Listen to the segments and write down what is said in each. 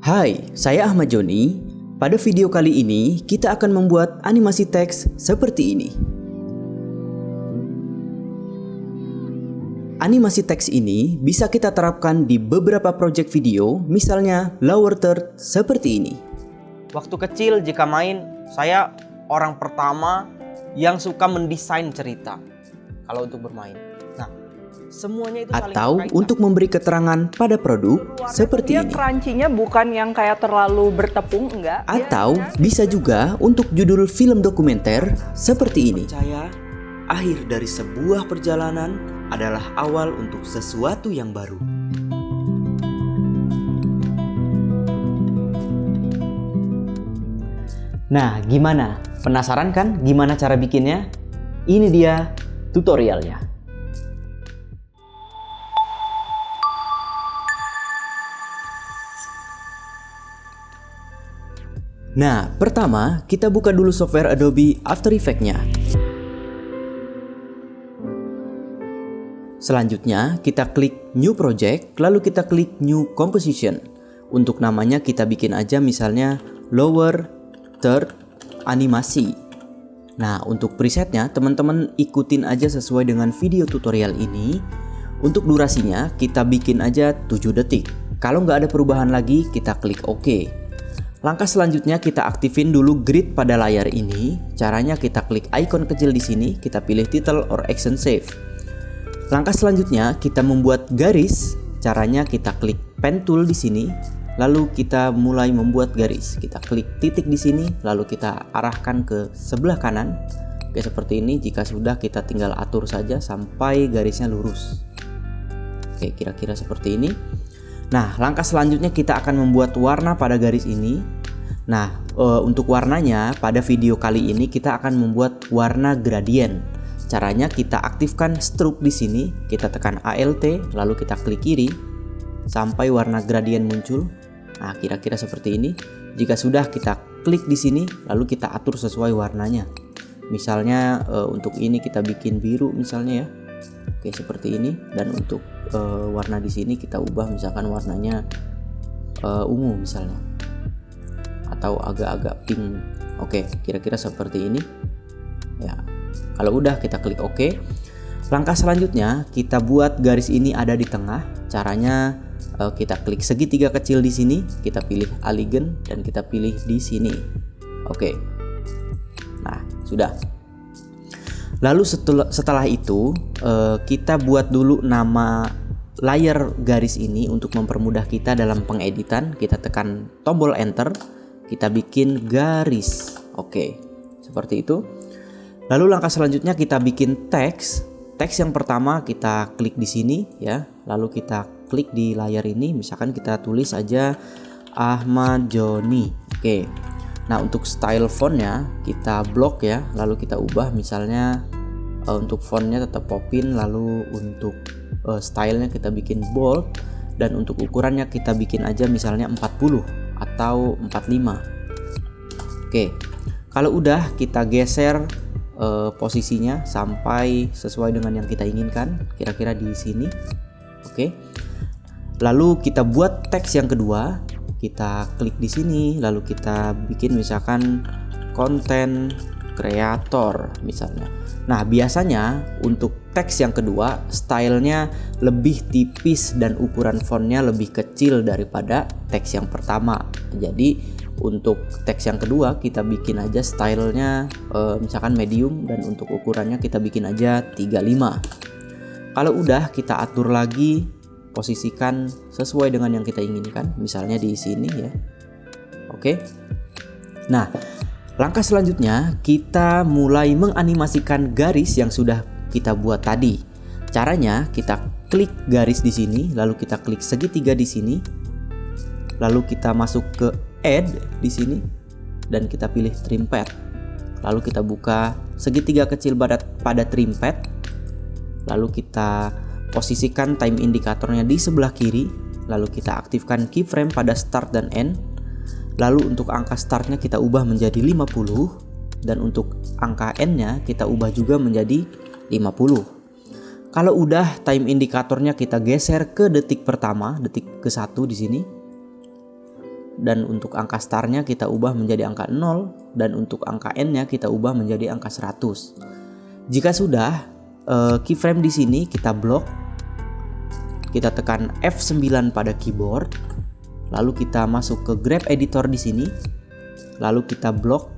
Hai, saya Ahmad Joni. Pada video kali ini, kita akan membuat animasi teks seperti ini. Animasi teks ini bisa kita terapkan di beberapa project video, misalnya Lower Third seperti ini. Waktu kecil jika main, saya orang pertama yang suka mendesain cerita kalau untuk bermain. Nah, semuanya itu saling Atau berkaitan. untuk memberi keterangan pada produk seperti Dia ini. crunchy-nya bukan yang kayak terlalu bertepung, enggak. Atau bisa juga untuk judul film dokumenter seperti ini. Percaya, akhir dari sebuah perjalanan adalah awal untuk sesuatu yang baru. Nah, gimana? Penasaran kan gimana cara bikinnya? Ini dia tutorialnya. Nah, pertama kita buka dulu software Adobe After Effects-nya. Selanjutnya kita klik New Project, lalu kita klik New Composition. Untuk namanya kita bikin aja misalnya Lower Third Animasi. Nah, untuk presetnya teman-teman ikutin aja sesuai dengan video tutorial ini. Untuk durasinya kita bikin aja 7 detik. Kalau nggak ada perubahan lagi kita klik OK. Langkah selanjutnya kita aktifin dulu grid pada layar ini. Caranya kita klik icon kecil di sini, kita pilih title or action save. Langkah selanjutnya kita membuat garis. Caranya kita klik pen tool di sini, lalu kita mulai membuat garis. Kita klik titik di sini, lalu kita arahkan ke sebelah kanan. Oke, seperti ini. Jika sudah kita tinggal atur saja sampai garisnya lurus. Oke, kira-kira seperti ini. Nah, langkah selanjutnya kita akan membuat warna pada garis ini. Nah, untuk warnanya pada video kali ini kita akan membuat warna gradient. Caranya kita aktifkan stroke di sini, kita tekan ALT, lalu kita klik kiri sampai warna gradient muncul. Nah, kira-kira seperti ini. Jika sudah kita klik di sini, lalu kita atur sesuai warnanya. Misalnya untuk ini kita bikin biru misalnya ya. Oke, seperti ini. Dan untuk warna di sini kita ubah misalkan warnanya ungu misalnya, atau agak-agak pink. Oke, kira-kira seperti ini ya. Kalau udah kita klik OK. Langkah selanjutnya kita buat garis ini ada di tengah. Caranya kita klik segitiga kecil di sini, kita pilih Alignment dan kita pilih di sini. Oke. Nah, sudah. Lalu setelah itu kita buat dulu nama layar garis ini untuk mempermudah kita dalam pengeditan. Kita tekan tombol enter, kita bikin garis. Oke, seperti itu. Lalu langkah selanjutnya kita bikin teks. Teks yang pertama kita klik di sini ya. Lalu kita klik di layar ini, misalkan kita tulis aja Ahmad Joni. Oke. Nah, untuk style fontnya kita blok ya, lalu kita ubah misalnya untuk fontnya tetap Popin, lalu untuk stylenya kita bikin bold, dan untuk ukurannya kita bikin aja misalnya 40 atau 45. Oke, kalau udah kita geser posisinya sampai sesuai dengan yang kita inginkan, kira-kira di sini. Oke, lalu kita buat teks yang kedua. Kita klik di sini, lalu kita bikin misalkan konten kreator misalnya. Nah, biasanya untuk teks yang kedua stylenya lebih tipis dan ukuran fontnya lebih kecil daripada teks yang pertama. Jadi untuk teks yang kedua kita bikin aja stylenya misalkan medium, dan untuk ukurannya kita bikin aja 35. Kalau udah kita atur lagi, posisikan sesuai dengan yang kita inginkan, misalnya di sini ya. Oke. Nah, langkah selanjutnya kita mulai menganimasikan garis yang sudah kita buat tadi. Caranya kita klik garis di sini, lalu kita klik segitiga di sini, lalu kita masuk ke add di sini dan kita pilih trim pad. Lalu kita buka segitiga kecil pada trim pad. Lalu kita posisikan time indikatornya di sebelah kiri, lalu kita aktifkan keyframe pada start dan end. Lalu untuk angka startnya kita ubah menjadi 50, dan untuk angka end-nya kita ubah juga menjadi 50. Kalau udah time indikatornya kita geser ke detik pertama, detik ke-1 di sini. dan untuk angka startnya kita ubah menjadi angka 0, dan untuk angka n-nya kita ubah menjadi angka 100. Jika sudah, keyframe di sini kita blok, kita tekan F9 pada keyboard, lalu kita masuk ke grab editor di sini, lalu kita blok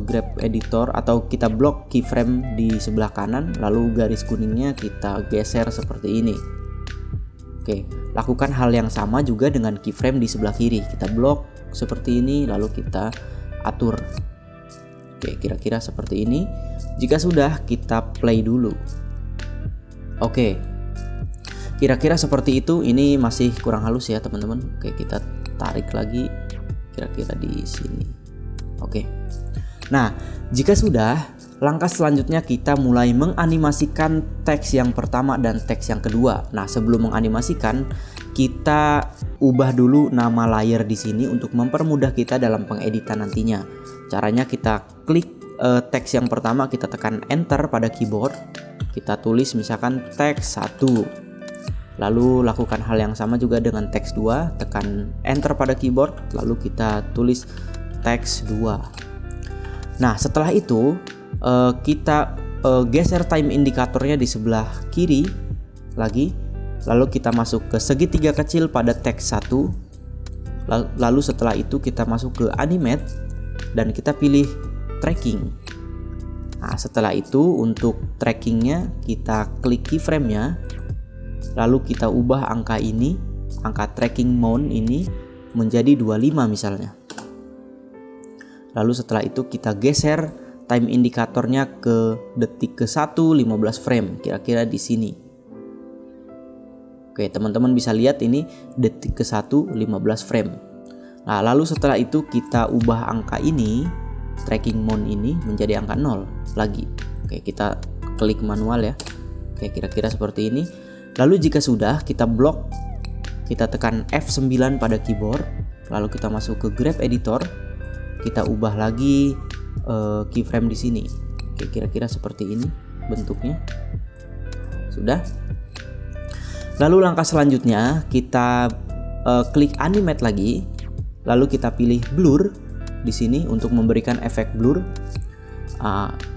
grab editor atau kita blok keyframe di sebelah kanan, lalu garis kuningnya kita geser seperti ini. Oke, lakukan hal yang sama juga dengan keyframe di sebelah kiri. Kita blok seperti ini, lalu kita atur. Oke, kira-kira seperti ini. Jika sudah, kita play dulu. Oke, kira-kira seperti itu. Ini masih kurang halus ya teman-teman. Oke, kita tarik lagi kira-kira di sini. Oke. Nah, jika sudah, langkah selanjutnya kita mulai menganimasikan teks yang pertama dan teks yang kedua. Nah, sebelum menganimasikan, kita ubah dulu nama layer di sini untuk mempermudah kita dalam pengeditan nantinya. Caranya kita klik teks yang pertama, kita tekan enter pada keyboard. Kita tulis misalkan teks 1. Lalu lakukan hal yang sama juga dengan teks 2, tekan enter pada keyboard, lalu kita tulis teks 2. Nah, setelah itu kita geser time indikatornya di sebelah kiri lagi, lalu kita masuk ke segitiga kecil pada teks 1, lalu setelah itu kita masuk ke animate dan kita pilih tracking. Nah, setelah itu untuk trackingnya kita klik keyframe-nya, lalu kita ubah angka ini, angka tracking mount ini menjadi 25 misalnya. Lalu setelah itu kita geser time indikatornya ke detik ke-1 15 frame, kira-kira di sini. Oke, teman-teman bisa lihat ini detik ke-1 15 frame. Nah, lalu setelah itu kita ubah angka ini, tracking mount ini menjadi angka 0 lagi. Oke, kita klik manual ya. Oke, kira-kira seperti ini. Lalu jika sudah, kita blok, kita tekan F9 pada keyboard, lalu kita masuk ke grab editor, kita ubah lagi keyframe di sini. Oke, kira-kira seperti ini bentuknya. Sudah. Lalu langkah selanjutnya kita klik animate lagi, lalu kita pilih blur di sini untuk memberikan efek blur.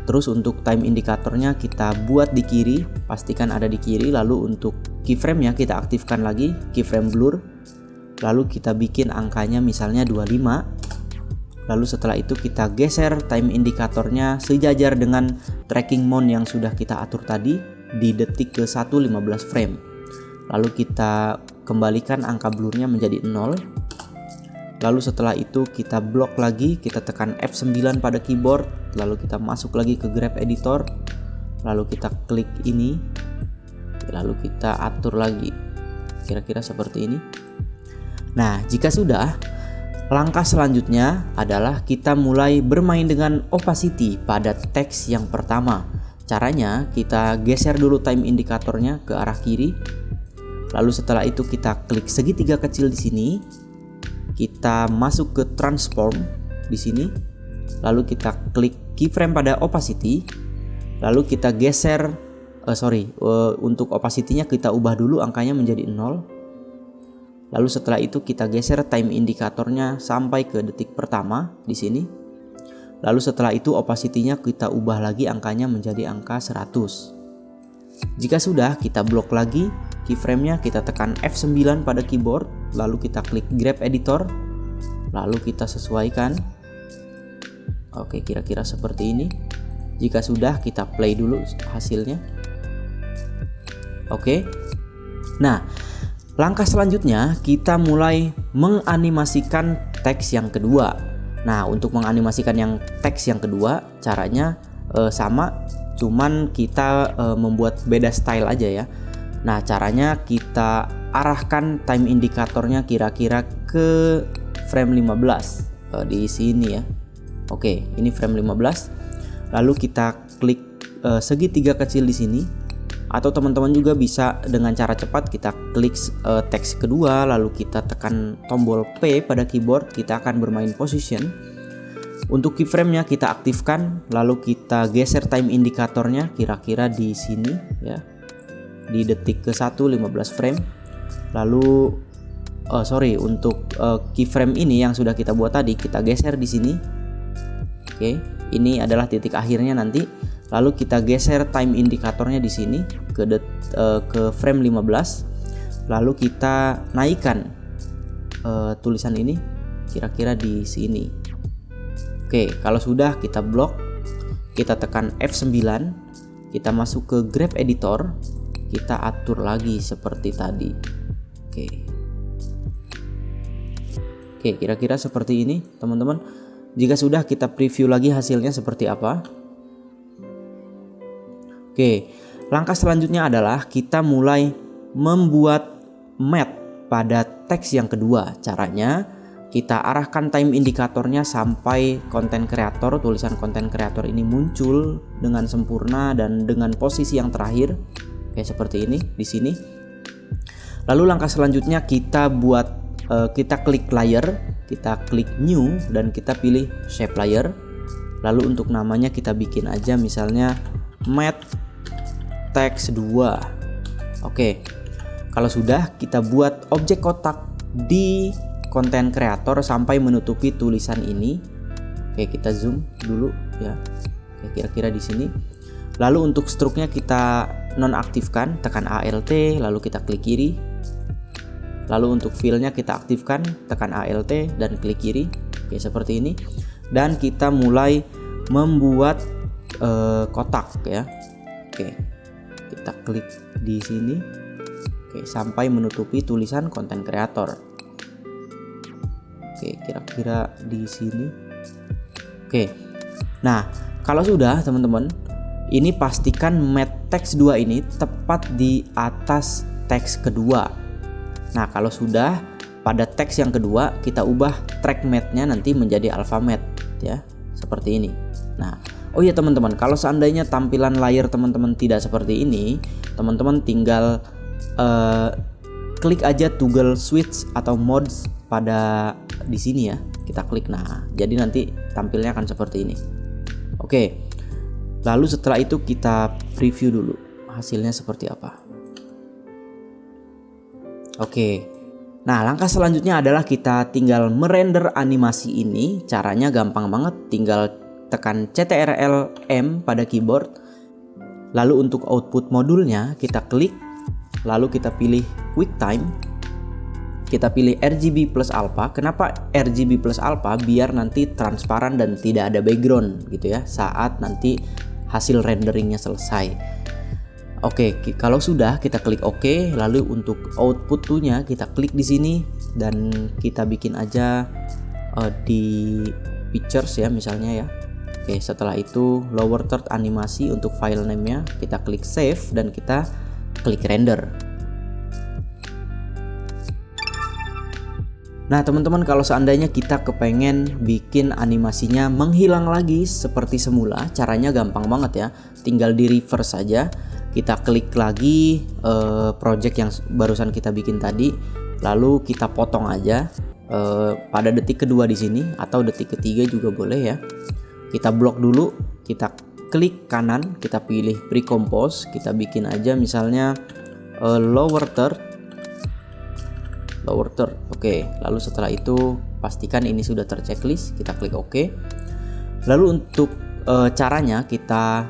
Terus untuk time indikatornya kita buat di kiri, pastikan ada di kiri. Lalu untuk keyframe-nya kita aktifkan lagi keyframe blur. Lalu kita bikin angkanya misalnya 25. Lalu setelah itu kita geser time indikatornya sejajar dengan tracking mount yang sudah kita atur tadi di detik ke-1 15 frame. Lalu kita kembalikan angka blurnya menjadi 0. Lalu setelah itu kita blok lagi, kita tekan F9 pada keyboard, lalu kita masuk lagi ke grab editor, lalu kita klik ini, lalu kita atur lagi, kira-kira seperti ini. Nah, jika sudah, langkah selanjutnya adalah kita mulai bermain dengan opacity pada teks yang pertama. Caranya kita geser dulu time indikatornya ke arah kiri. Lalu setelah itu kita klik segitiga kecil di sini. Kita masuk ke transform di sini. Lalu kita klik keyframe pada opacity. Lalu kita geser untuk opacity-nya kita ubah dulu angkanya menjadi 0. Lalu setelah itu kita geser time indikatornya sampai ke detik pertama di sini. Lalu setelah itu opacity-nya kita ubah lagi angkanya menjadi angka 100. Jika sudah, kita blok lagi keyframe-nya, kita tekan F9 pada keyboard, lalu kita klik grab editor, lalu kita sesuaikan. Oke, kira-kira seperti ini. Jika sudah, kita play dulu hasilnya. Oke. Nah, langkah selanjutnya kita mulai menganimasikan teks yang kedua. Nah, untuk menganimasikan yang teks yang kedua caranya sama, cuman kita membuat beda style aja ya. Nah, caranya kita arahkan time indikatornya kira-kira ke frame 15 di sini ya. Oke, ini frame 15. Lalu kita klik segitiga kecil di sini. Atau teman-teman juga bisa dengan cara cepat, kita klik teks kedua, lalu kita tekan tombol P pada keyboard, kita akan bermain position. Untuk keyframe-nya kita aktifkan, lalu kita geser time indikatornya kira-kira di sini ya, di detik ke-1 15 frame. Lalu keyframe ini yang sudah kita buat tadi kita geser di sini. Oke, ini adalah titik akhirnya nanti. Lalu kita geser time indikatornya di sini ke frame 15. Lalu kita naikkan tulisan ini kira-kira di sini. Oke, kalau sudah kita blok, kita tekan F9, kita masuk ke graph editor, kita atur lagi seperti tadi. Oke, kira-kira seperti ini teman-teman. Jika sudah, kita preview lagi hasilnya seperti apa. Oke, langkah selanjutnya adalah kita mulai membuat matte pada teks yang kedua. Caranya kita arahkan time indikatornya sampai konten kreator, tulisan konten kreator ini muncul dengan sempurna dan dengan posisi yang terakhir. Oke, seperti ini di sini. Lalu langkah selanjutnya kita klik layer, kita klik new dan kita pilih shape layer. Lalu untuk namanya kita bikin aja misalnya matte text 2. Oke. Kalau sudah, kita buat objek kotak di konten kreator sampai menutupi tulisan ini. Oke, kita zoom dulu ya. Oke, kira-kira di sini. Lalu untuk struknya kita nonaktifkan, tekan Alt lalu kita klik kiri. Lalu untuk fill-nya kita aktifkan, tekan Alt dan klik kiri. Oke, seperti ini. Dan kita mulai membuat kotak ya. Oke. Kita klik di sini. Oke, sampai menutupi tulisan konten kreator. Oke, kira-kira di sini. Oke. Nah, kalau sudah teman-teman, ini pastikan matte text 2 ini tepat di atas teks kedua. Nah, kalau sudah pada teks yang kedua, kita ubah track matte-nya nanti menjadi alpha matte ya, seperti ini. Nah, oh iya teman-teman, kalau seandainya tampilan layar teman-teman tidak seperti ini, teman-teman tinggal klik aja toggle switch atau modes pada di sini ya. Kita klik, nah jadi nanti tampilnya akan seperti ini. Oke, lalu setelah itu kita preview dulu hasilnya seperti apa. Oke, nah langkah selanjutnya adalah kita tinggal merender animasi ini. Caranya gampang banget, tinggal tekan Ctrl M pada keyboard. Lalu untuk output modulnya kita klik, lalu kita pilih QuickTime. Kita pilih RGB plus alpha. Kenapa RGB plus alpha? Biar nanti transparan dan tidak ada background gitu ya saat nanti hasil renderingnya selesai. Oke, kalau sudah kita klik OK. Lalu untuk output 2-nya kita klik di sini dan kita bikin aja di pictures ya misalnya ya. Oke, setelah itu lower third animasi untuk file name-nya kita klik save dan kita klik render. Nah teman-teman, kalau seandainya kita kepengen bikin animasinya menghilang lagi seperti semula, caranya gampang banget ya. Tinggal di reverse saja. Kita klik lagi project yang barusan kita bikin tadi, lalu kita potong aja pada detik kedua di sini atau detik ketiga juga boleh ya. Kita blok dulu, kita klik kanan, kita pilih pre-compose, kita bikin aja misalnya lower third. Oke, lalu setelah itu pastikan ini sudah terchecklist, kita klik OK. Lalu untuk caranya kita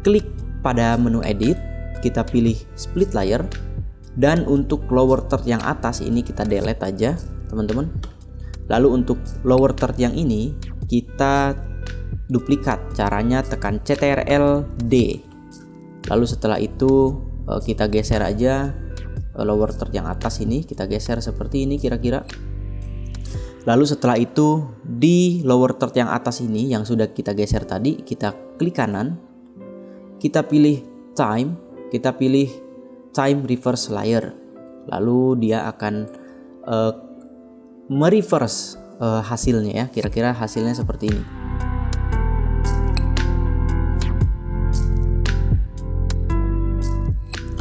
klik pada menu edit, kita pilih split layer, dan untuk lower third yang atas ini kita delete aja teman-teman. Lalu untuk lower third yang ini kita duplikat, caranya tekan Ctrl D. Lalu setelah itu kita geser aja lower third yang atas ini, kita geser seperti ini kira-kira. Lalu setelah itu di lower third yang atas ini yang sudah kita geser tadi, kita klik kanan, kita pilih time, kita pilih time reverse layer. Lalu dia akan mereverse hasilnya ya, kira-kira hasilnya seperti ini.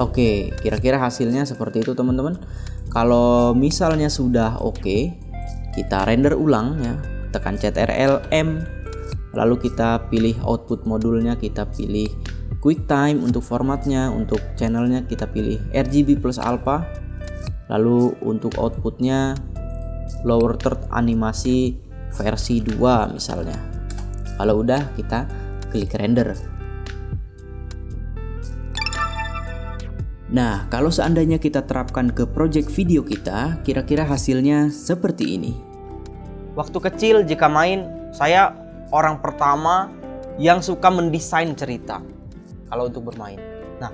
Oke, kira-kira hasilnya seperti itu teman-teman. Kalau misalnya sudah oke, kita render ulang ya, tekan Ctrl M, lalu kita pilih output modulnya, kita pilih QuickTime untuk formatnya, untuk channelnya kita pilih RGB plus alpha. Lalu untuk outputnya lower third animasi versi 2 misalnya. Kalau udah, kita klik render. Nah, kalau seandainya kita terapkan ke project video kita, kira-kira hasilnya seperti ini. Waktu kecil jika main, saya orang pertama yang suka mendesain cerita kalau untuk bermain. Nah,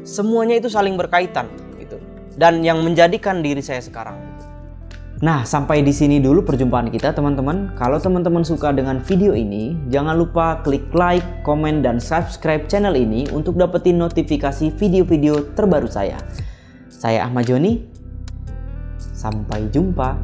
semuanya itu saling berkaitan gitu. Dan yang menjadikan diri saya sekarang. Nah, sampai di sini dulu perjumpaan kita teman-teman. Kalau teman-teman suka dengan video ini, jangan lupa klik like, komen, dan subscribe channel ini untuk dapetin notifikasi video-video terbaru saya. Saya Ahmad Joni, sampai jumpa.